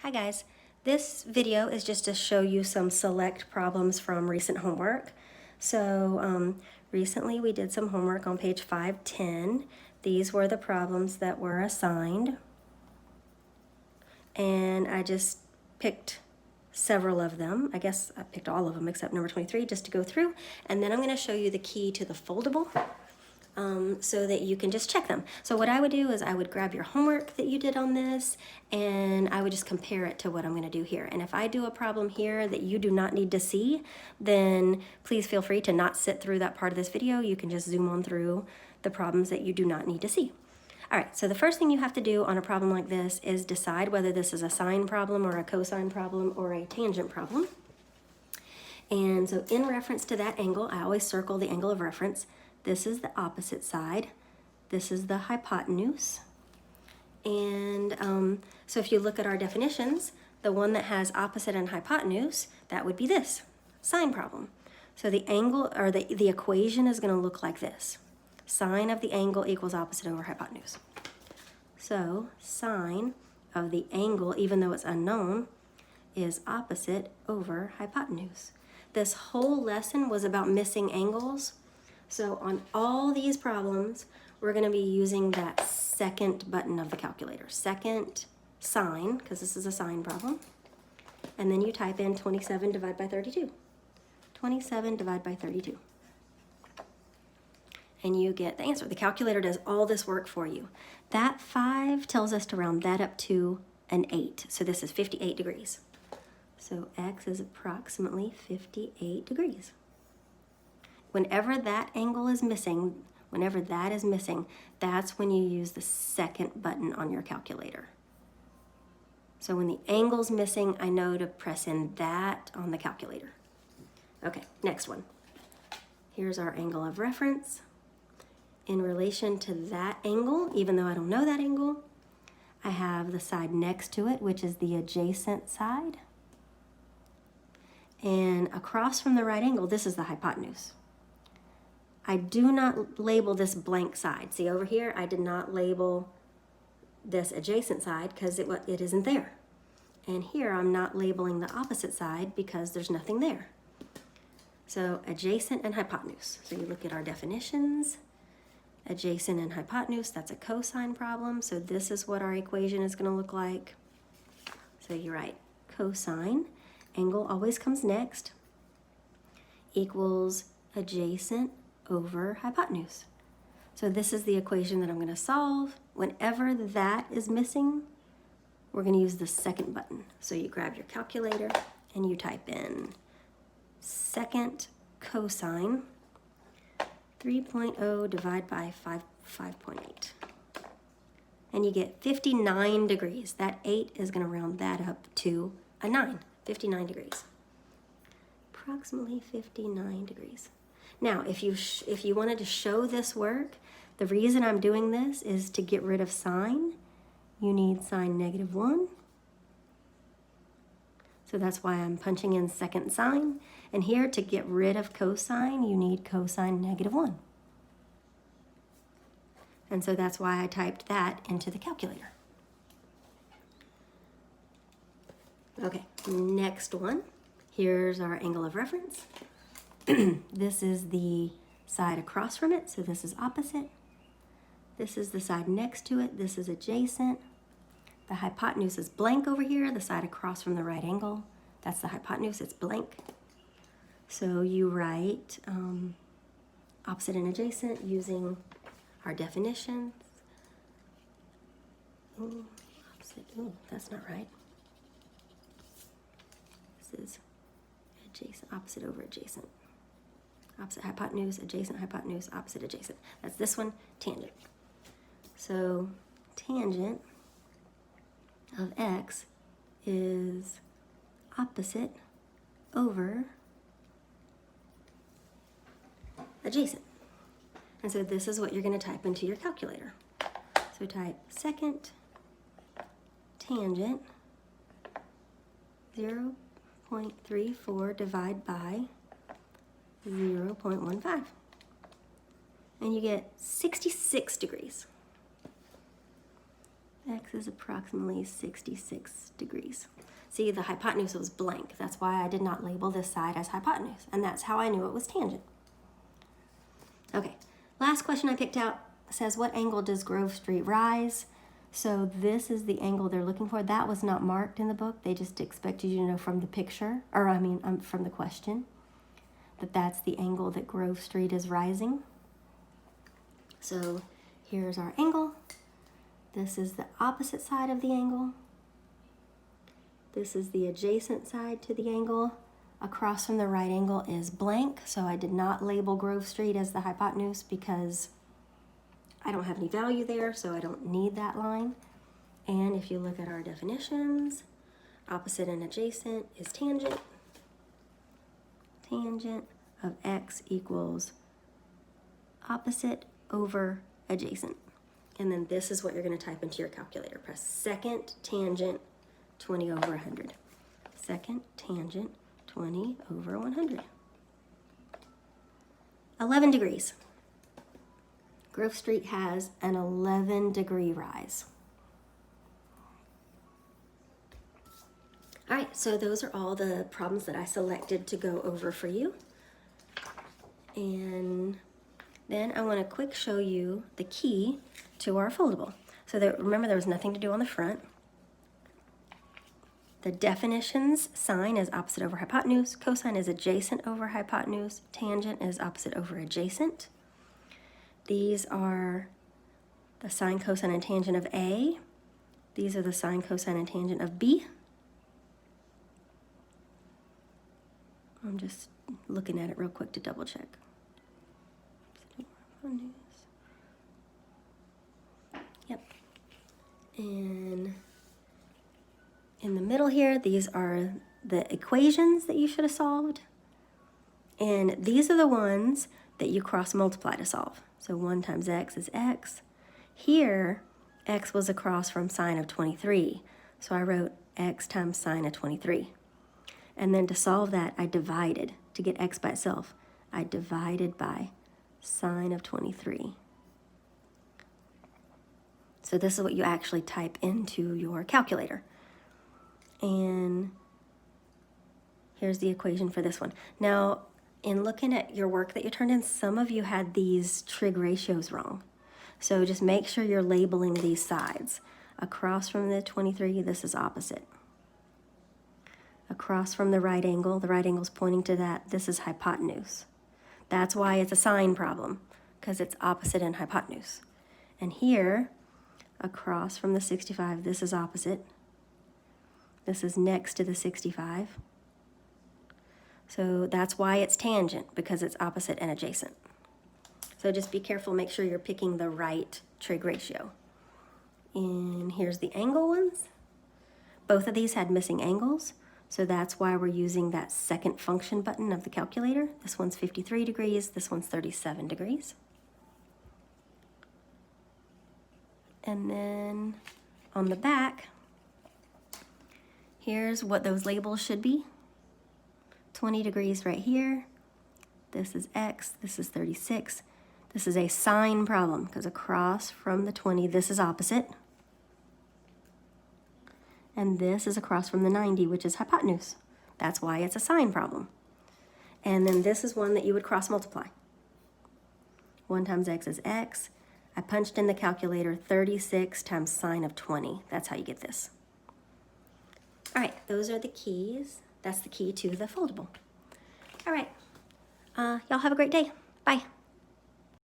Hi guys, this video is just to show you some select problems from recent homework. So recently we did some homework on page 510. These were the problems that were assigned, and I just picked several of them. I guess I picked all of them except number 23 just to go through, and then I'm going to show you the key to the foldable so that you can just check them. So what I would do is I would grab your homework that you did on this and I would just compare it to what I'm going to do here. And if I do a problem here that you do not need to see, then please feel free to not sit through that part of this video. You can just zoom on through the problems that you do not need to see. All right, so the first thing you have to do on a problem like this is decide whether this is a sine problem or a cosine problem or a tangent problem. And so in reference to that angle, I always circle the angle of reference. This is the opposite side. This is the hypotenuse. And so if you look at our definitions, the one that has opposite and hypotenuse, that would be this, sine problem. So the angle, or the equation is going to look like this. Sine of the angle equals opposite over hypotenuse. So sine of the angle, even though it's unknown, is opposite over hypotenuse. This whole lesson was about missing angles. So on all these problems, we're going to be using that second button of the calculator. Second sine, because this is a sine problem. And then you type in 27 divided by 32. 27 divided by 32. And you get the answer. The calculator does all this work for you. That 5 tells us to round that up to an 8. So this is 58 degrees. So x is approximately 58 degrees. Whenever that angle is missing, whenever that is missing, that's when you use the second button on your calculator. So when the angle's missing, I know to press in that on the calculator. Okay, next one. Here's our angle of reference. In relation to that angle, even though I don't know that angle, I have the side next to it, which is the adjacent side. And across from the right angle, this is the hypotenuse. I do not label this blank side. See over here, I did not label this adjacent side because it isn't there. And here I'm not labeling the opposite side because there's nothing there. So adjacent and hypotenuse. So you look at our definitions. Adjacent and hypotenuse, that's a cosine problem. So this is what our equation is going to look like. So you write cosine, angle always comes next, equals adjacent over hypotenuse. So this is the equation that I'm going to solve. Whenever that is missing, we're going to use the second button. So you grab your calculator and you type in second cosine 3.0 divided by 5.8. And you get 59 degrees. That 8 is going to round that up to a 9. 59 degrees. Approximately 59 degrees. Now, if you wanted to show this work, the reason I'm doing this is to get rid of sine. You need sine -1. So that's why I'm punching in second sine. And here, to get rid of cosine, you need cosine -1. And so that's why I typed that into the calculator. Okay, next one. Here's our angle of reference. This is the side across from it, so this is opposite. This is the side next to it, this is adjacent. The hypotenuse is blank over here, the side across from the right angle. That's the hypotenuse, it's blank. So you write opposite and adjacent using our definitions. Ooh, opposite, ooh, that's not right. This is adjacent, opposite over adjacent. Opposite hypotenuse, opposite adjacent. That's this one, tangent. So tangent of x is opposite over adjacent. And so this is what you're going to type into your calculator. So type second tangent 0.34 divided by 0.15. And you get 66 degrees. X is approximately 66 degrees. See, the hypotenuse was blank. That's why I did not label this side as hypotenuse, and that's how I knew it was tangent. Okay, last question I picked out says, what angle does Grove Street rise? So this is the angle they're looking for. That was not marked in the book. They just expected you to know from the picture, or from the question, that that's the angle that Grove Street is rising. So here's our angle. This is the opposite side of the angle. This is the adjacent side to the angle. Across from the right angle is blank, so I did not label Grove Street as the hypotenuse because I don't have any value there, so I don't need that line. And if you look at our definitions, opposite and adjacent is tangent. Tangent of x equals opposite over adjacent. And then this is what you're going to type into your calculator. Press second tangent 20 over 100. Second tangent 20 over 100. 11 degrees. Grove Street has an 11-degree rise. All right, so those are all the problems that I selected to go over for you. And then I want to quick show you the key to our foldable. So remember, there was nothing to do on the front. The definitions, sine is opposite over hypotenuse, cosine is adjacent over hypotenuse, tangent is opposite over adjacent. These are the sine, cosine, and tangent of A. These are the sine, cosine, and tangent of B. I'm just looking at it real quick to double check. Yep. And in the middle here, these are the equations that you should have solved. And these are the ones that you cross multiply to solve. So 1 times x is x. Here, x was across from sine of 23. So I wrote x times sine of 23. And then to solve that, I divided. To get x by itself, I divided by sine of 23. So this is what you actually type into your calculator. And here's the equation for this one. Now, in looking at your work that you turned in, some of you had these trig ratios wrong. So just make sure you're labeling these sides. Across from the 23, this is opposite. Across from the right angle's pointing to that, this is hypotenuse. That's why it's a sine problem, because it's opposite and hypotenuse. And here, across from the 65, this is opposite. This is next to the 65. So that's why it's tangent, because it's opposite and adjacent. So just be careful, make sure you're picking the right trig ratio. And here's the angle ones. Both of these had missing angles, so that's why we're using that second function button of the calculator. This one's 53 degrees, this one's 37 degrees. And then on the back, here's what those labels should be. 20 degrees right here. This is x, this is 36. This is a sine problem, because across from the 20, this is opposite. And this is across from the 90, which is hypotenuse. That's why it's a sine problem. And then this is one that you would cross multiply. 1 times x is x. I punched in the calculator 36 times sine of 20. That's how you get this. All right, those are the keys. That's the key to the foldable. All right, y'all have a great day. Bye.